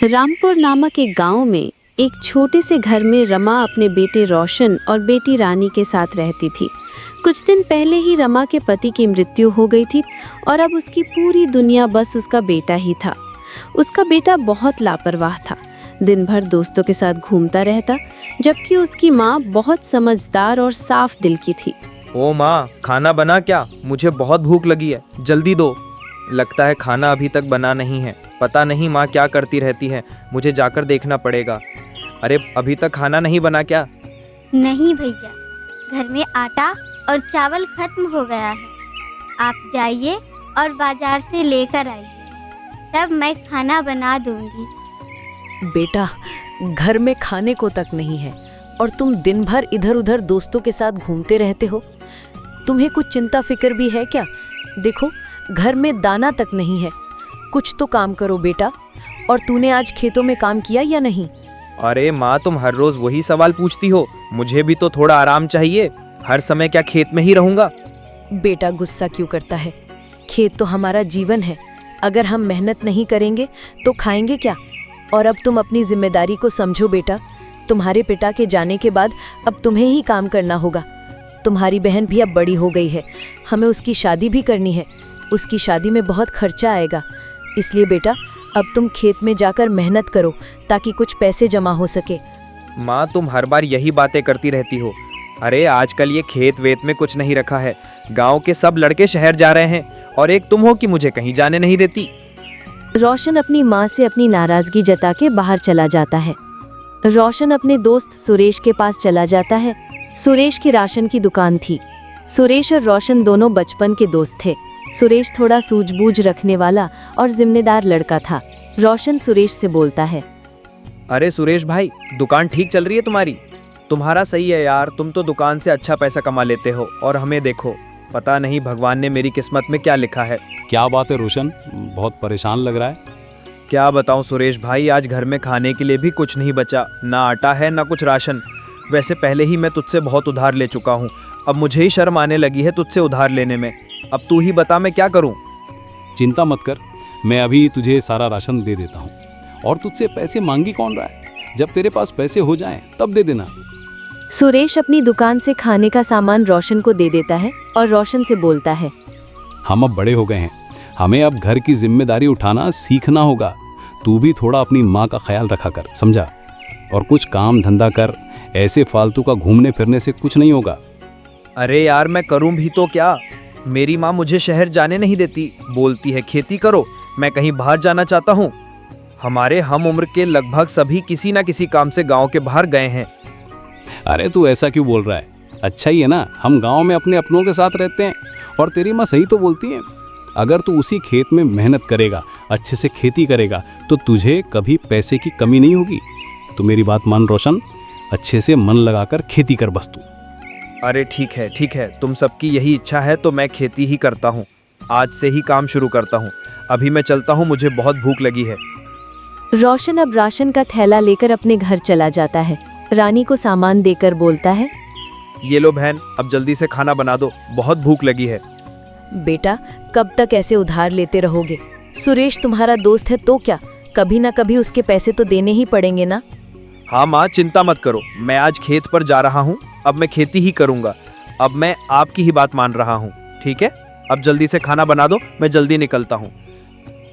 रामपुर नामक एक गांव में एक छोटे से घर में रमा अपने बेटे रोशन और बेटी रानी के साथ रहती थी। कुछ दिन पहले ही रमा के पति की मृत्यु हो गई थी और अब उसकी पूरी दुनिया बस उसका बेटा ही था। उसका बेटा बहुत लापरवाह था, दिन भर दोस्तों के साथ घूमता रहता, जबकि उसकी माँ बहुत समझदार और साफ दिल की थी। ओ माँ, खाना बना क्या? मुझे बहुत भूख लगी है, जल्दी दो। लगता है खाना अभी तक बना नहीं है। पता नहीं माँ क्या करती रहती है, मुझे जाकर देखना पड़ेगा। अरे अभी तक खाना नहीं बना क्या? नहीं भैया, घर में आटा और चावल खत्म हो गया है। आप जाइए और बाजार से लेकर आइए, तब मैं खाना बना दूंगी। बेटा, घर में खाने को तक नहीं है और तुम दिन भर इधर उधर दोस्तों के साथ घूमते रहते हो। तुम्हें कुछ चिंता फिक्र भी है क्या? देखो, घर में दाना तक नहीं है। कुछ तो काम करो बेटा। और तूने आज खेतों में काम किया या नहीं? अरे माँ, तुम हर रोज वही सवाल पूछती हो। मुझे भी तो थोड़ा आराम चाहिए। हर समय क्या खेत में ही रहूंगा? बेटा, गुस्सा क्यों करता है? खेत तो हमारा जीवन है। अगर हम मेहनत नहीं करेंगे तो खाएंगे क्या? और अब तुम अपनी जिम्मेदारी को समझो बेटा। तुम्हारे पिता के जाने के बाद अब तुम्हें ही काम करना होगा। तुम्हारी बहन भी अब बड़ी हो गई है, हमें उसकी शादी भी करनी है। उसकी शादी में बहुत खर्चा आएगा, इसलिए बेटा अब तुम खेत में जाकर मेहनत करो ताकि कुछ पैसे जमा हो सके। माँ, तुम हर बार यही बातें करती रहती हो। अरे आजकल ये खेत वेत में कुछ नहीं रखा है। गांव के सब लड़के शहर जा रहे हैं और एक तुम हो कि मुझे कहीं जाने नहीं देती। रोशन अपनी माँ से अपनी नाराजगी जता के बाहर चला जाता है। रोशन अपने दोस्त सुरेश के पास चला जाता है। सुरेश की राशन की दुकान थी। सुरेश और रोशन दोनों बचपन के दोस्त थे। सुरेश थोड़ा सूझबूझ रखने वाला और जिम्मेदार लड़का था। रोशन सुरेश से बोलता है, अरे सुरेश भाई, दुकान ठीक चल रही है तुम्हारी? तुम्हारा सही है यार, तुम तो दुकान से अच्छा पैसा कमा लेते हो और हमें देखो, पता नहीं भगवान ने मेरी किस्मत में क्या लिखा है। क्या बात है रोशन, बहुत परेशान लग रहा है। क्या बताऊं सुरेश भाई, आज घर में खाने के लिए भी कुछ नहीं बचा। ना आटा है ना कुछ राशन। वैसे पहले ही मैं तुझसे बहुत उधार ले चुका हूँ, अब मुझे ही शर्म आने लगी है तुझसे उधार लेने में। अब तू ही बता मैं क्या करूँ? चिंता मत कर, मैं अभी तुझे सारा राशन दे देता हूँ। और तुझसे पैसे मांगी कौन रहा है? जब तेरे पास पैसे हो जाएं तब दे देना। सुरेश अपनी दुकान से खाने का सामान रोशन को दे देता है और रोशन से बोलता है, हम अब बड़े हो गए हैं, हमें अब घर की जिम्मेदारी उठाना सीखना होगा। तू भी थोड़ा अपनी माँ का ख्याल रखा कर, समझा? और कुछ काम धंधा कर, ऐसे फालतू का घूमने फिरने से कुछ नहीं होगा। अरे यार, मैं करूँ भी तो क्या? मेरी माँ मुझे शहर जाने नहीं देती, बोलती है खेती करो। मैं कहीं बाहर जाना चाहता हूँ। हमारे हम उम्र के लगभग सभी किसी न किसी काम से गांव के बाहर गए हैं। अरे तू ऐसा क्यों बोल रहा है? अच्छा ही है ना, हम गांव में अपने अपनों के साथ रहते हैं। और तेरी माँ सही तो बोलती है। अगर तू उसी खेत में मेहनत करेगा, अच्छे से खेती करेगा, तो तुझे कभी पैसे की कमी नहीं होगी। तो मेरी बात मान रोशन, अच्छे से मन लगाकर खेती कर बस तू। अरे ठीक है, तुम सबकी यही इच्छा है तो मैं खेती ही करता हूँ। आज से ही काम शुरू करता हूँ। अभी मैं चलता हूँ, मुझे बहुत भूख लगी है। रोशन अब राशन का थैला लेकर अपने घर चला जाता है। रानी को सामान देकर बोलता है, ये लो बहन, अब जल्दी से खाना बना दो, बहुत भूख लगी है। बेटा, कब तक ऐसे उधार लेते रहोगे? सुरेश तुम्हारा दोस्त है तो क्या, कभी ना कभी उसके पैसे तो देने ही पड़ेंगे ना। हाँ माँ, चिंता मत करो, मैं आज खेत पर जा रहा हूँ। अब मैं खेती ही करूँगा। अब मैं आपकी ही बात मान रहा हूँ, ठीक है? अब जल्दी से खाना बना दो, मैं जल्दी निकलता हूँ।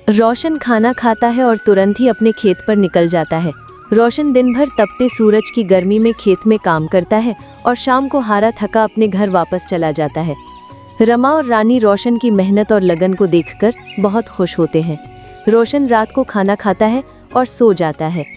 रोशन खाना खाता है और तुरंत ही अपने खेत पर निकल जाता है। रोशन दिन भर तपते सूरज की गर्मी में खेत में काम करता है और शाम को हारा थका अपने घर वापस चला जाता है। रमा और रानी रोशन की मेहनत और लगन को देखकर बहुत खुश होते हैं। रोशन रात को खाना खाता है और सो जाता है।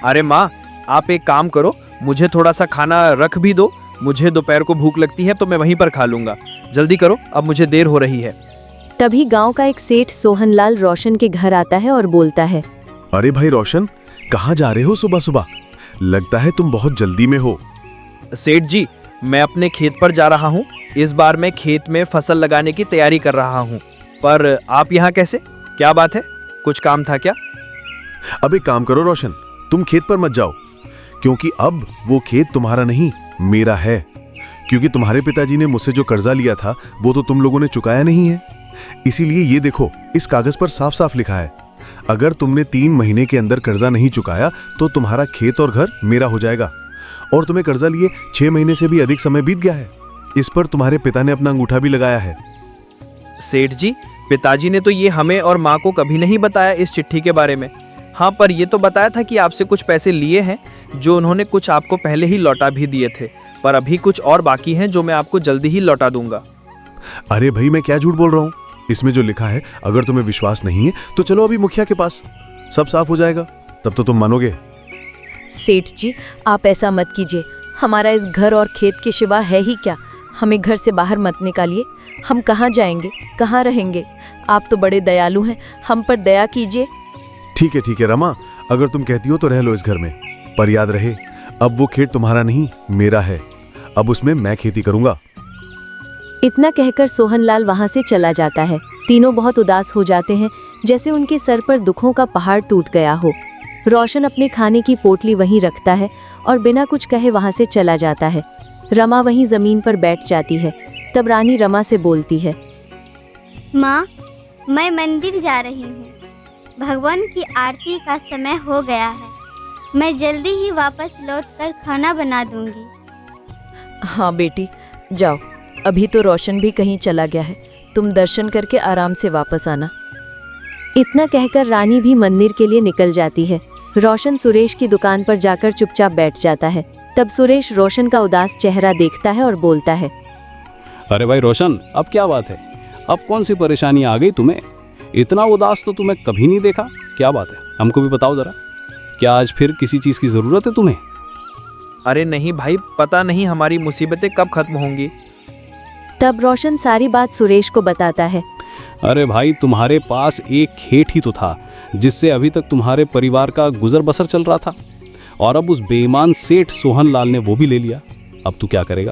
अरे माँ, आप एक काम करो, मुझे थोड़ा सा खाना रख भी दो। मुझे दोपहर को भूख लगती है तो मैं वहीं पर खा लूँगा। जल्दी करो, अब मुझे देर हो रही है। तभी गांव का एक सेठ सोहनलाल रोशन के घर आता है और बोलता है, अरे भाई रोशन, कहाँ जा रहे हो सुबह सुबह? लगता है तुम बहुत जल्दी में हो। सेठ जी, मैं अपने खेत पर जा रहा हूँ। इस बार मैं खेत में फसल लगाने की तैयारी कर रहा हूँ। पर आप यहाँ कैसे? क्या बात है, कुछ काम था क्या? अब एक काम करो रोशन, तुम खेत पर मत जाओ, क्योंकि अब वो खेत तुम्हारा नहीं, मेरा है। क्योंकि तुम्हारे पिताजी ने मुझसे जो कर्जा लिया था वो तो तुम लोगों ने चुकाया नहीं है। इसीलिए ये देखो, इस कागज पर साफ साफ लिखा है, अगर तुमने 3 महीने के अंदर कर्जा नहीं चुकाया तो तुम्हारा खेत और घर मेरा हो जाएगा। और तुम्हें कर्जा लिए 6 महीने से भी अधिक समय बीत गया है। इस पर तुम्हारे पिता ने अपना अंगूठा भी लगाया है। सेठ जी, पिताजी ने तो ये हमें और माँ को कभी नहीं बताया इस चिट्ठी के बारे में। हाँ, पर ये तो बताया था कि आपसे कुछ पैसे लिए हैं, जो उन्होंने कुछ आपको पहले ही लौटा भी दिए थे, पर अभी कुछ और बाकी हैं जो मैं आपको जल्दी ही लौटा दूंगा। अरे भाई, मैं क्या झूठ बोल रहा हूँ। इसमें जो लिखा है, अगर तुम्हें विश्वास नहीं है तो चलो अभी मुखिया के पास, सब साफ हो जाएगा, तब तो तुम मानोगे। सेठ जी, आप ऐसा मत कीजिए। हमारा इस घर और खेत के सिवा है ही क्या? हमें घर से बाहर मत निकालिए। हम कहाँ जाएंगे, कहाँ रहेंगे? आप तो बड़े दयालु हैं, हम पर दया कीजिए। ठीक है रमा, अगर तुम कहती हो तो रह लो इस घर में, पर याद रहे, अब वो खेत तुम्हारा नहीं मेरा है। अब उसमें मैं खेती करूंगा। इतना कहकर सोहनलाल वहां से चला जाता है। तीनों बहुत उदास हो जाते हैं, जैसे उनके सर पर दुखों का पहाड़ टूट गया हो। रोशन अपने खाने की पोटली वहीं रखता है और बिना कुछ कहे वहां से चला जाता है। रमा वहीं जमीन पर बैठ जाती है। तब रानी रमा से बोलती है, माँ, मैं मंदिर जा रही हूँ। भगवान की आरती का समय हो गया है। मैं जल्दी ही वापस लौटकर खाना बना दूंगी। हाँ बेटी, जाओ। अभी तो रोशन भी कहीं चला गया है, तुम दर्शन करके आराम से वापस आना। इतना कहकर रानी भी मंदिर के लिए निकल जाती है। रोशन सुरेश की दुकान पर जाकर चुपचाप बैठ जाता है। तब सुरेश रोशन का उदास चेहरा देखता है और बोलता है, अरे भाई रोशन, अब क्या बात है? अब कौन सी परेशानी आ गई तुम्हें? इतना उदास तो तुम्हें कभी नहीं देखा। क्या बात है, हमको भी बताओ जरा। क्या आज फिर किसी चीज़ की ज़रूरत है तुम्हें? अरे नहीं भाई, पता नहीं हमारी मुसीबतें कब खत्म होंगी। तब रोशन सारी बात सुरेश को बताता है। अरे भाई, तुम्हारे पास एक खेत ही तो था जिससे अभी तक तुम्हारे परिवार का गुजर बसर चल रहा था, और अब उस बेईमान सेठ सोहनलाल ने वो भी ले लिया। अब तू क्या करेगा?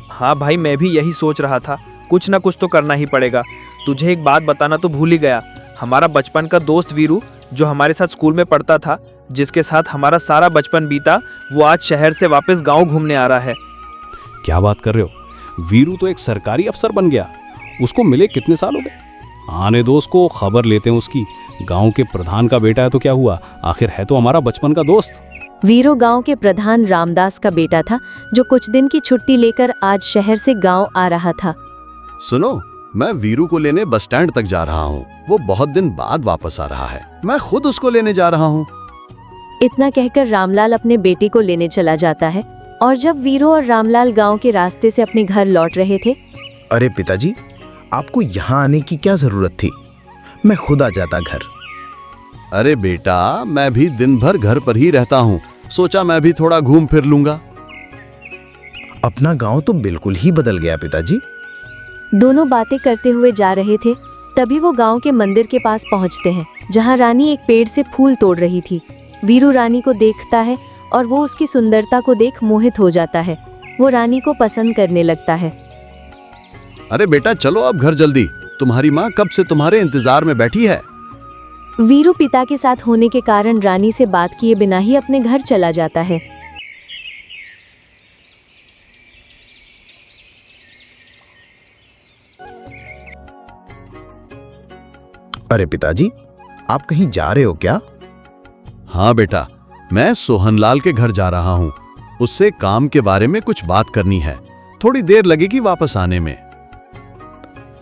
हाँ भाई, मैं भी यही सोच रहा था, कुछ ना कुछ तो करना ही पड़ेगा। तुझे एक बात बताना तो भूल ही गया, हमारा बचपन का दोस्त वीरू, जो हमारे साथ स्कूल में पढ़ता था, जिसके साथ हमारा सारा बचपन बीता, वो आज शहर से वापस गांव घूमने आ रहा है। क्या बात कर रहे हो? वीरू तो एक सरकारी अफसर बन गया। उसको मिले कितने साल हो गए? आने दो उसको, खबर लेते हैं उसकी। गांव के प्रधान का बेटा है तो क्या हुआ, आखिर है तो हमारा बचपन का दोस्त। वीरू गांव के प्रधान रामदास का बेटा था, जो कुछ दिन की छुट्टी लेकर आज शहर से गांव आ रहा था। सुनो, मैं वीरू को लेने बस स्टैंड तक जा रहा हूँ। वो बहुत दिन बाद वापस आ रहा है, मैं खुद उसको लेने जा रहा हूँ। इतना कहकर रामलाल अपने बेटे को लेने चला जाता है। और जब वीरू और रामलाल गांव के रास्ते से अपने घर लौट रहे थे, अरे पिताजी, आपको यहाँ आने की क्या जरूरत थी? मैं खुद आ जाता घर। अरे बेटा, मैं भी दिन भर घर पर ही रहता हूँ, सोचा मैं भी थोड़ा घूम फिर लूंगा। अपना गांव तो बिल्कुल ही बदल गया पिताजी। दोनों बातें करते हुए जा रहे थे। तभी वो गांव के मंदिर के पास पहुंचते हैं, जहां रानी एक पेड़ से फूल तोड़ रही थी। वीरू रानी को देखता है और वो उसकी सुंदरता को देख मोहित हो जाता है। वो रानी को पसंद करने लगता है। अरे बेटा, चलो अब घर जल्दी, तुम्हारी माँ कब से तुम्हारे इंतजार में बैठी है। वीरू पिता के साथ होने के कारण रानी से बात किए बिना ही अपने घर चला जाता है। अरे पिताजी, आप कहीं जा रहे हो क्या? हाँ बेटा, मैं सोहनलाल के घर जा रहा हूँ। उससे काम के बारे में कुछ बात करनी है, थोड़ी देर लगेगी वापस आने में।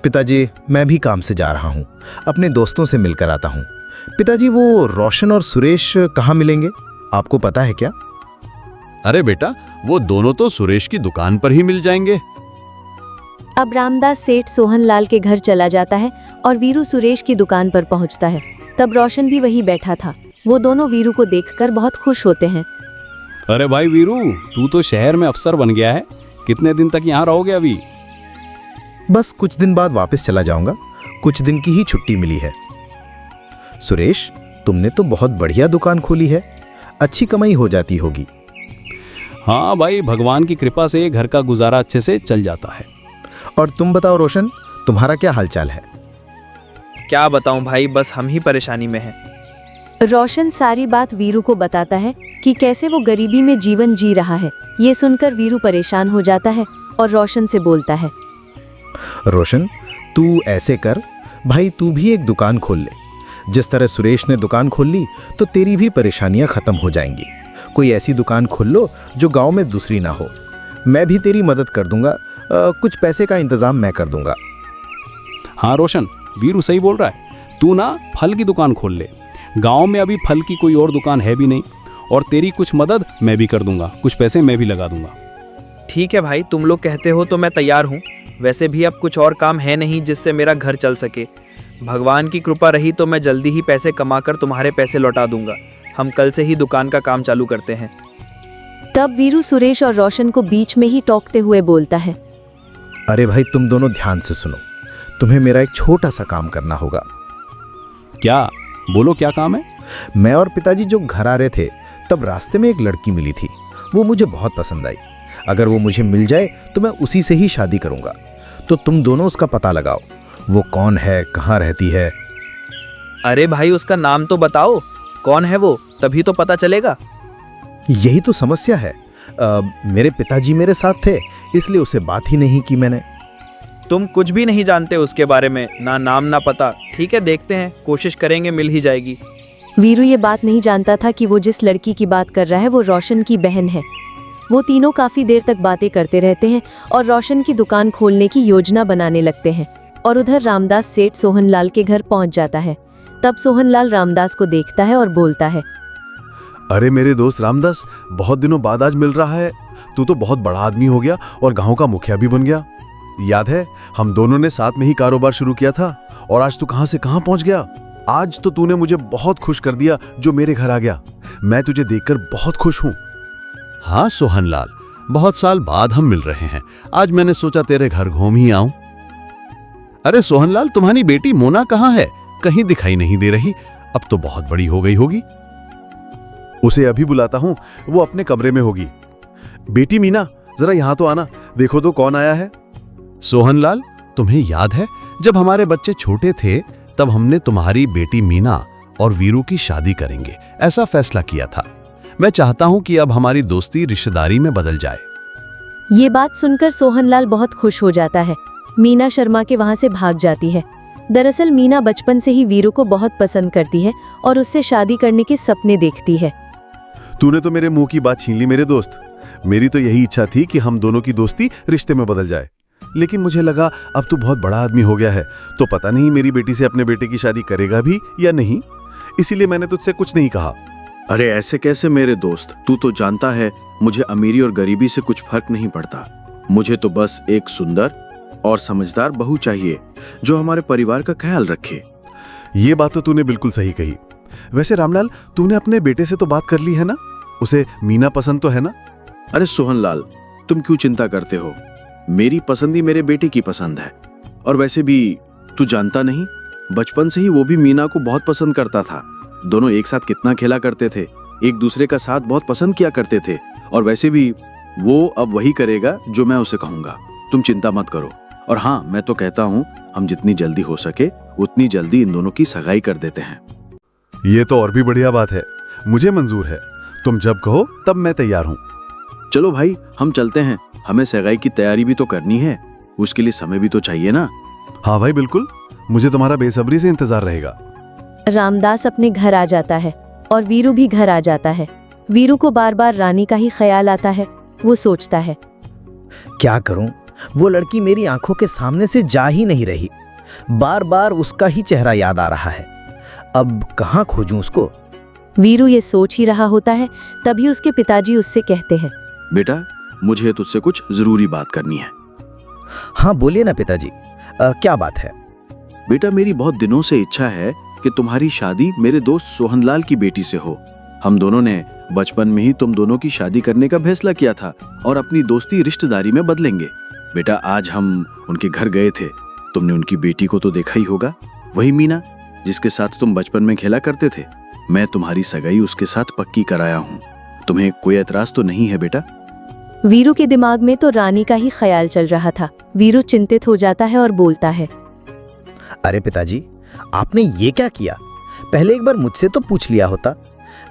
पिताजी, मैं भी काम से जा रहा हूँ, अपने दोस्तों से मिलकर आता हूँ। पिताजी, वो रोशन और सुरेश कहाँ मिलेंगे, आपको पता है क्या? अरे बेटा, वो दोनों तो सुरेश की दुकान पर ही मिल जाएंगे। अब रामदास सेठ सोहनलाल के घर चला जाता है और वीरू सुरेश की दुकान पर पहुंचता है। तब रोशन भी वहीं बैठा था। वो दोनों वीरू को देखकर बहुत खुश होते हैं। अरे भाई वीरू, तू तो शहर में अफसर बन गया है, कितने दिन तक यहाँ रहोगे अभी? बस कुछ दिन बाद वापस चला जाऊंगा, कुछ दिन की ही छुट्टी मिली है। सुरेश, तुमने तो बहुत बढ़िया दुकान खोली है, अच्छी कमाई हो जाती होगी। हाँ भाई, भगवान की कृपा से घर का गुजारा अच्छे से चल जाता है। और तुम बताओ रोशन, तुम्हारा क्या हालचाल है? क्या बताऊं भाई, बस हम ही परेशानी में हैं। रोशन सारी बात वीरू को बताता है कि कैसे वो गरीबी में जीवन जी रहा है। ये सुनकर वीरू परेशान हो जाता है और रोशन से बोलता है। रोशन, तू ऐसे कर भाई, तू भी एक दुकान खोल ले। जिस तरह सुरेश ने दुकान खोल ली तो तेरी भी परेशानियां खत्म हो जाएंगी। कोई ऐसी दुकान खोल लो जो गांव में दूसरी ना हो। मैं भी तेरी मदद कर दूंगा, कुछ पैसे का इंतजाम मैं कर दूंगा। हाँ रोशन, वीरू सही बोल रहा है। तू ना फल की दुकान खोल ले। गांव में अभी फल की कोई और दुकान है भी नहीं, और तेरी कुछ मदद मैं भी कर दूंगा, कुछ पैसे मैं भी लगा दूंगा। ठीक है भाई, तुम लोग कहते हो तो मैं तैयार हूँ। वैसे भी अब कुछ और काम है नहीं जिससे मेरा घर चल सके। भगवान की कृपा रही तो मैं जल्दी ही पैसे कमाकर तुम्हारे पैसे लौटा दूंगा। हम कल से ही दुकान का काम चालू करते हैं। तब वीरू सुरेश और रोशन को बीच में ही टोकते हुए बोलता है। अरे भाई, तुम दोनों ध्यान से सुनो। तुम्हें मेरा एक छोटा सा काम करना होगा। क्या? बोलो, क्या काम है? मैं और पिताजी जो घर आ रहे थे तब रास्ते में एक लड़की मिली थी। वो मुझे बहुत पसंद आई। अगर वो मुझे मिल जाए तो मैं उसी से ही शादी करूंगा। तो तुम दोनों उसका पता लगाओ। वो कौन है, कहाँ रहती है? अरे भाई, उसका नाम तो बताओ। कौन है वो, तभी तो पता चलेगा। यही तो समस्या है। मेरे पिताजी मेरे साथ थे, इसलिए उसे बात ही नहीं की मैंने। तुम कुछ भी नहीं जानते उसके बारे में, ना नाम ना पता। ठीक है, देखते हैं, कोशिश करेंगे, मिल ही जाएगी। वीरू ये बात नहीं जानता था कि वो जिस लड़की की बात कर रहा है वो रोशन की बहन है। वो तीनों काफी देर तक बातें करते रहते हैं और रोशन की दुकान खोलने की योजना बनाने लगते हैं। और उधर रामदास सेठ सोहनलाल के घर पहुंच जाता है। तब सोहनलाल रामदास को देखता है और बोलता है। अरे मेरे दोस्त रामदास, बहुत दिनों बाद आज मिल रहा है। तू तो बहुत बड़ा आदमी हो गया और गांव का मुखिया भी बन गया। याद है, हम दोनों ने साथ में ही कारोबार शुरू किया था, और आज तू कहां से कहां पहुंच गया। आज तो तूने मुझे बहुत खुश कर दिया जो मेरे घर आ गया। मैं तुझे देखकर बहुत खुश हूं। हाँ सोहनलाल, बहुत साल बाद हम मिल रहे हैं। आज मैंने सोचा तेरे घर घूम ही आऊं। अरे सोहनलाल, तुम्हारी बेटी मोना कहाँ है? कहीं दिखाई नहीं दे रही। अब तो बहुत बड़ी हो गई होगी। उसे अभी बुलाता हूं, वो अपने कमरे में होगी। बेटी मीना, जरा यहां तो आना। देखो तो कौन आया है। सोहनलाल, तुम्हें याद है जब हमारे बच्चे छोटे थे तब हमने तुम्हारी बेटी मीना और वीरू की शादी करेंगे ऐसा फैसला किया था। मैं चाहता हूं कि अब हमारी दोस्ती रिश्तेदारी में बदल जाए। ये बात सुनकर सोहनलाल बहुत खुश हो जाता है। मीना शर्मा के वहां से भाग जाती है। दरअसल मीना बचपन से ही वीरू को बहुत पसंद करती है और उससे शादी करने के सपने देखती है। तूने तो मेरे मुंह की बात छीन ली मेरे दोस्त। मेरी तो यही इच्छा थी कि हम दोनों की दोस्ती रिश्ते में बदल जाए, लेकिन मुझे लगा अब तू बहुत बड़ा आदमी हो गया है तो पता नहीं मेरी बेटी से अपने बेटे की शादी करेगा भी या नहीं, इसीलिए मैंने तुझसे कुछ नहीं कहा। अरे ऐसे कैसे मेरे दोस्त, तू तो जानता है मुझे अमीरी और गरीबी से कुछ फर्क नहीं पड़ता। मुझे तो बस एक सुंदर और समझदार बहू चाहिए जो हमारे परिवार का ख्याल रखे। ये बात तो तूने बिल्कुल सही कही। वैसे रामलाल, तूने अपने बेटे से तो बात कर ली है ना? उसे मीना पसंद तो है ना? अरे सोहनलाल, तुम क्यों चिंता करते हो? मेरी पसंद ही मेरे बेटे की पसंद है। और वैसे भी तू जानता नहीं, बचपन से ही वो भी मीना को बहुत पसंद करता था। दोनों एक साथ कितना खेला करते थे, एक दूसरे का साथ बहुत पसंद किया करते थे। और वैसे भी वो अब वही करेगा जो मैं उसे कहूंगा। तुम चिंता मत करो। और हाँ, मैं तो कहता हूँ हम जितनी जल्दी हो सके उतनी जल्दी इन दोनों की सगाई कर देते हैं। ये तो और भी बढ़िया बात है, मुझे मंजूर है। तुम जब कहो तब मैं तैयार हूँ। चलो भाई, हम चलते हैं। हमें सगाई की तैयारी भी तो करनी है, उसके लिए समय भी तो चाहिए ना। हाँ भाई बिल्कुल, मुझे तुम्हारा बेसब्री से इंतजार रहेगा। रामदास अपने घर आ जाता है और वीरू भी घर आ जाता है। वीरू को बार बार रानी का ही ख्याल आता है। वो सोचता है, क्या करूं, वो लड़की मेरी आंखों के सामने से जा ही नहीं रही। बार बार उसका ही चेहरा याद आ रहा है। अब कहाँ खोजूं उसको? वीरू ये सोच ही रहा होता है, तभी उसके पिताजी उससे कहते हैं। बेटा, मुझे तुझसे कुछ जरूरी बात करनी है। हाँ बोलिए ना पिताजी, क्या बात है? बेटा, मेरी बहुत दिनों से इच्छा है कि तुम्हारी शादी मेरे दोस्त सोहनलाल की बेटी से हो। हम दोनों ने बचपन में ही तुम दोनों की शादी करने का फैसला किया था और अपनी दोस्ती रिश्तेदारी में बदलेंगे। बेटा, आज हम उनके घर गए थे। तुमने उनकी बेटी को तो देखा ही होगा, वही मीना जिसके साथ तुम बचपन में खेला करते थे। मैं तुम्हारी सगाई उसके साथ पक्की कराया हूँ। तुम्हें कोई एतराज तो नहीं है बेटा? वीरू के दिमाग में तो रानी का ही ख्याल चल रहा था। वीरू चिंतित हो जाता है और बोलता है, अरे पिताजी, आपने ये क्या किया? पहले एक बार मुझसे तो पूछ लिया होता।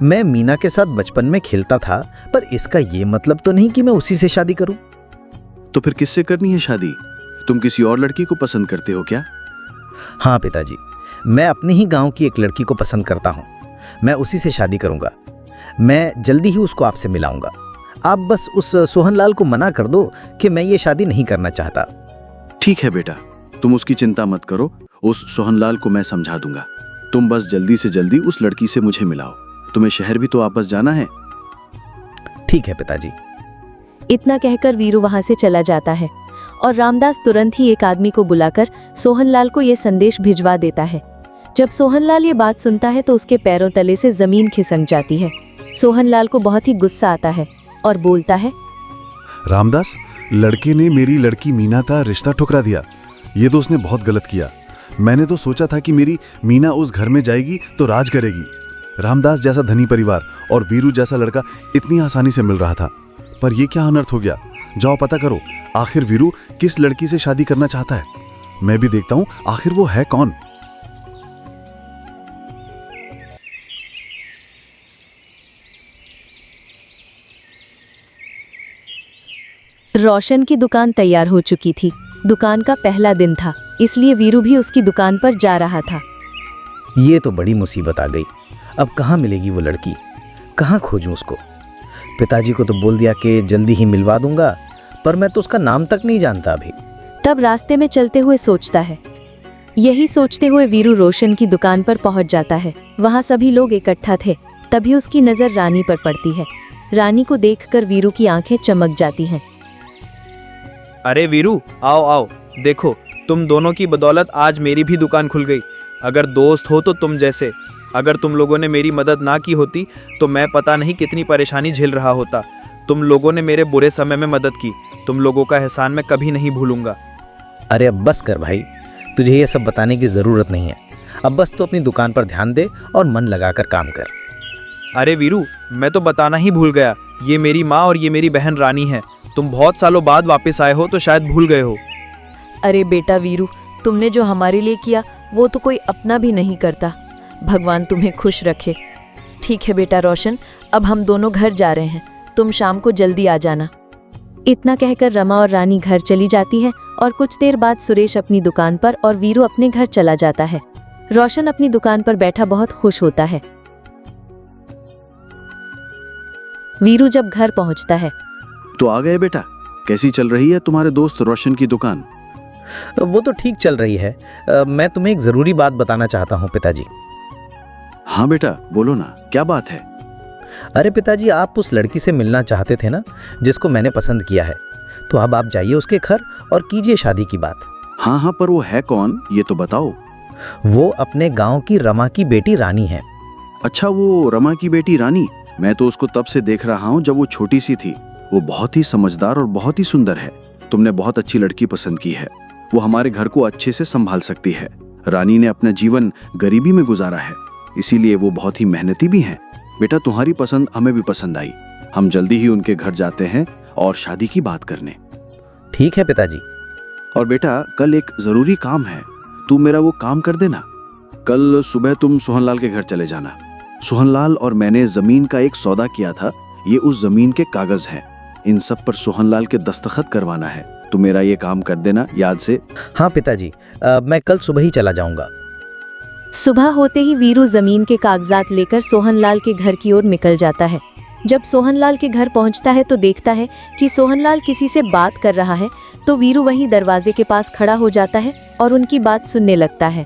मैं मीना के साथ बचपन में खेलता था, पर इसका ये मतलब तो नहीं कि मैं उसी से शादी करूं। तो फिर किससे करनी है शादी? तुम किसी और लड़की को पसंद करते हो क्या? हाँ पिताजी, मैं अपने ही गांव की एक लड़की को पसंद करता हूँ। मैं उसी से शादी करूँगा। मैं जल्दी ही उसको आपसे मिलाऊंगा। आप बस उस सोहनलाल को मना कर दो कि मैं ये शादी नहीं करना चाहता। ठीक है बेटा, तुम उसकी चिंता मत करो, उस सोहनलाल को मैं समझा दूंगा। तुम बस जल्दी से जल्दी उस लड़की से मुझे मिलाओ। तुम्हें शहर भी तो वापस जाना है। ठीक है पिताजी। इतना कहकर वीरू वहां से चला जाता है और रामदास तुरंत ही एक आदमी को बुलाकर सोहनलाल को यह संदेश भिजवा देता है। जब सोहनलाल ये बात सुनता है तो उसके पैरों तले से जमीन खिसक जाती है। सोहनलाल को बहुत ही गुस्सा आता है और बोलता है, रामदास, लड़के ने मेरी लड़की मीना का रिश्ता ठुकरा दिया। ये तो उसने बहुत गलत किया। मैंने तो सोचा था कि मेरी मीना उस घर में जाएगी तो राज करेगी। रामदास जैसा धनी परिवार और वीरू जैसा लड़का इतनी आसानी से मिल रहा था, पर यह क्या अनर्थ हो गया। जाओ पता करो, आखिर वीरू किस लड़की से शादी करना चाहता है। मैं भी देखता हूं आखिर वो है कौन। रोशन की दुकान तैयार हो चुकी थी। दुकान का पहला दिन था, इसलिए वीरू भी उसकी दुकान पर जा रहा था। ये तो बड़ी मुसीबत आ गई। अब कहाँ मिलेगी वो लड़की? कहाँ खोजूं उसको? पिताजी को तो बोल दिया कि जल्दी ही मिलवा दूंगा, पर मैं तो उसका नाम तक नहीं जानता अभी। तब रास्ते में चलते हुए सोचता है। यही सोचते हुए वीरू रोशन की दुकान पर पहुंच जाता है। वहां सभी लोग इकट्ठा थे। तभी उसकी नजर रानी पर पड़ती है। रानी को देखकर वीरू की आंखें चमक जाती हैं। अरे वीरू, आओ आओ, देखो तुम दोनों की बदौलत आज मेरी भी दुकान खुल गई। अगर दोस्त हो तो तुम जैसे। अगर तुम लोगों ने मेरी मदद ना की होती तो मैं पता नहीं कितनी परेशानी झेल रहा होता। तुम लोगों ने मेरे बुरे समय में मदद की। तुम लोगों का एहसान मैं कभी नहीं भूलूंगा। अरे अब बस कर भाई, तुझे ये सब बताने की ज़रूरत नहीं है। अब बस तू अपनी दुकान पर ध्यान दे और मन लगाकर काम कर। अरे वीरू, मैं तो बताना ही भूल गया। ये मेरी माँ और ये मेरी बहन रानी है। तुम बहुत सालों बाद वापस आए हो तो शायद भूल गए हो। अरे बेटा वीरू, तुमने जो हमारे लिए किया वो तो कोई अपना भी नहीं करता। भगवान तुम्हें खुश रखे। ठीक है बेटा रोशन, अब हम दोनों घर जा रहे हैं। तुम शाम को जल्दी आ जाना। इतना कहकर रमा और रानी घर चली जाती है और कुछ देर बाद सुरेश अपनी दुकान पर और वीरू अपने घर चला जाता है। रोशन अपनी दुकान पर बैठा बहुत खुश होता है। वीरू जब घर पहुंचता है तो आ गए बेटा। कैसी चल रही है तुम्हारे दोस्त रोशन की दुकान? वो तो ठीक चल रही है। मैं तुम्हें एक ज़रूरी बात बताना चाहता हूँ पिताजी। हाँ बेटा, बोलो ना, क्या बात है? अरे पिताजी, आप उस लड़की से मिलना चाहते थे ना, जिसको मैंने पसंद किया है। तो अब आप जाइए उसके घर और कीजिए शादी की बात। हाँ हाँ, पर वो है कौन, ये तो बताओ। वो अपने गांव की रमा की बेटी रानी है। अच्छा, वो रमा की बेटी रानी। मैं तो उसको तब से देख रहा हूँ जब वो छोटी सी थी। वो बहुत ही समझदार और बहुत ही सुंदर है। तुमने बहुत अच्छी लड़की पसंद की है। वो हमारे घर को अच्छे से संभाल सकती है। रानी ने अपना जीवन गरीबी में गुजारा है, इसीलिए वो बहुत ही मेहनती भी हैं। बेटा, तुम्हारी पसंद हमें भी पसंद आई। हम जल्दी ही उनके घर जाते हैं और शादी की बात करने। ठीक है पिताजी। और बेटा, कल एक जरूरी काम है, तू मेरा वो काम कर देना। कल सुबह तुम सोहनलाल के घर चले जाना। सोहनलाल और मैंने जमीन का एक सौदा किया था। ये उस जमीन के कागज हैं। इन सब पर सोहनलाल के दस्तखत करवाना है। तो मेरा ये काम कर देना याद से। हाँ पिताजी, मैं कल सुबह ही चला जाऊंगा। सुबह होते ही वीरू जमीन के कागजात लेकर सोहनलाल के घर की ओर निकल जाता है। जब सोहनलाल के घर पहुंचता है तो देखता है कि सोहनलाल किसी से बात कर रहा है। तो वीरू वहीं दरवाजे के पास खड़ा हो जाता है और उनकी बात सुनने लगता है।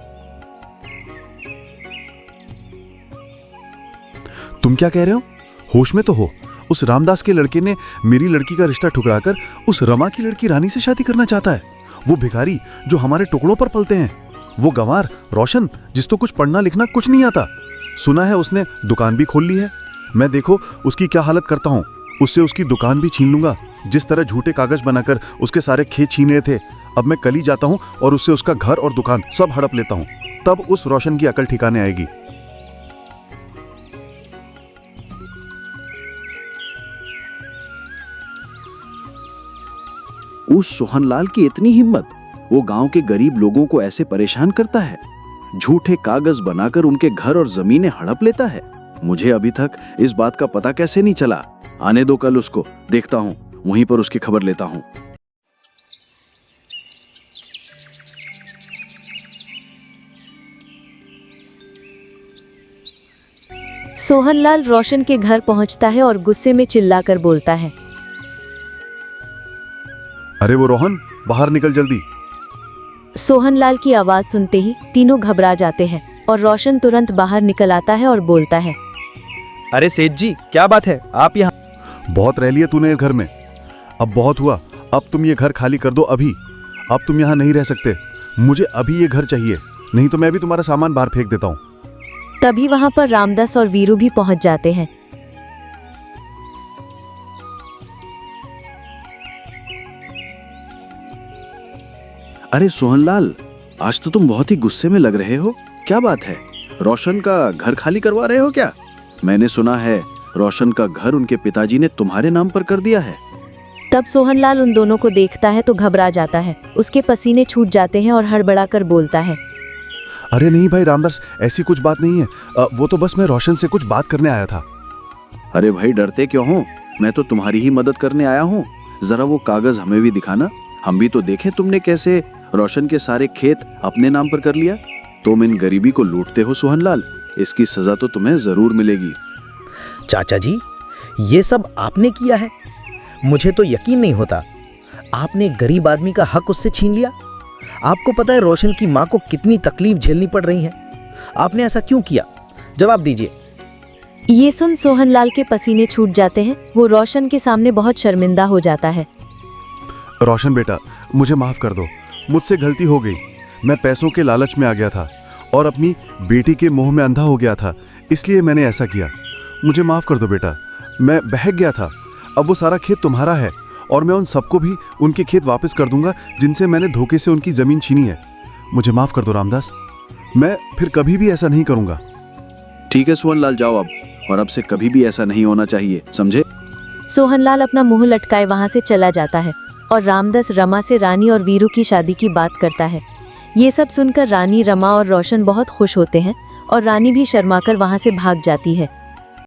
तुम क्या कह रहे हो? होश में तो हो? उस रामदास के लड़के ने मेरी लड़की का रिश्ता ठुकराकर उस रमा की लड़की रानी से शादी करना चाहता है। वो भिखारी जो हमारे टुकड़ों पर पलते हैं, वो गंवार रोशन जिसको कुछ पढ़ना लिखना कुछ नहीं आता। सुना है उसने दुकान भी खोल ली है। मैं देखो उसकी क्या हालत करता हूँ। उससे उसकी दुकान भी छीन लूंगा। जिस तरह झूठे कागज बनाकर उसके सारे खेत छीने थे, अब मैं कल ही जाता हूँ और उससे उसका घर और दुकान सब हड़प लेता हूँ। तब उस रोशन की अकल ठिकाने आएगी। उस सोहनलाल की इतनी हिम्मत, वो गांव के गरीब लोगों को ऐसे परेशान करता है, झूठे कागज बनाकर उनके घर और जमीनें हड़प लेता है। मुझे अभी तक इस बात का पता कैसे नहीं चला। आने दो कल उसको, देखता हूँ, वहीं पर उसकी खबर लेता हूँ। सोहनलाल रोशन के घर पहुंचता है और गुस्से में चिल्लाकर बोलता है। अरे वो रोहन, बाहर निकल जल्दी। सोहनलाल की आवाज सुनते ही तीनों घबरा जाते हैं और रोशन तुरंत बाहर निकल आता है और बोलता है। अरे सेठ जी, क्या बात है, आप यहाँ? बहुत रह लिया तूने इस घर में, अब बहुत हुआ। अब तुम ये घर खाली कर दो अभी। अब तुम यहाँ नहीं रह सकते। मुझे अभी ये घर चाहिए, नहीं तो मैं भी तुम्हारा सामान बाहर फेंक देता हूँ। तभी वहां पर रामदास और वीरू भी पहुंच जाते हैं। अरे सोहनलाल, आज तो तुम बहुत ही गुस्से में लग रहे हो। क्या बात है? रोशन का घर खाली करवा रहे हो क्या? मैंने सुना है रोशन का घर उनके पिताजी ने तुम्हारे नाम पर कर दिया है। तब सोहनलाल उन दोनों को देखता है तो घबरा जाता है। उसके पसीने छूट जाते हैं और हड़बड़ाकर बोलता है। अरे नहीं भाई रामदास, ऐसी कुछ बात नहीं है। वो तो बस मैं रोशन से कुछ बात करने आया था। अरे भाई, डरते क्यों हो? मैं तो तुम्हारी ही मदद करने आया हूँ। जरा वो कागज हमें भी दिखाना, हम भी तो देखें तुमने कैसे रोशन के सारे खेत अपने नाम पर कर लिया। तुम इन गरीबी को लूटते हो सोहनलाल, इसकी सजा तो तुम्हें जरूर मिलेगी। चाचा जी, ये सब आपने किया है? मुझे तो यकीन नहीं होता। आपने गरीब आदमी का हक उससे छीन लिया। आपको पता है रोशन की माँ को कितनी तकलीफ झेलनी पड़ रही है। आपने ऐसा क्यों किया? जवाब दीजिए। ये सुन सोहनलाल के पसीने छूट जाते हैं। वो रोशन के सामने बहुत शर्मिंदा हो जाता है। रोशन बेटा, मुझे माफ कर दो, मुझसे गलती हो गई। मैं पैसों के लालच में आ गया था और अपनी बेटी के मोह में अंधा हो गया था, इसलिए मैंने ऐसा किया। मुझे माफ कर दो बेटा, मैं बहक गया था। अब वो सारा खेत तुम्हारा है और मैं उन सबको भी उनके खेत वापस कर दूंगा जिनसे मैंने धोखे से उनकी जमीन छीनी है। मुझे माफ कर दो रामदास, मैं फिर कभी भी ऐसा नहीं करूंगा। ठीक है सोहनलाल, जाओ अब, और अब से कभी भी ऐसा नहीं होना चाहिए, समझे? सोहनलाल अपना मुंह लटकाए वहां से चला जाता है और रामदास रमा से रानी और वीरू की शादी की बात करता है। ये सब सुनकर रानी, रमा और रोशन बहुत खुश होते हैं और रानी भी शर्माकर वहां से भाग जाती है।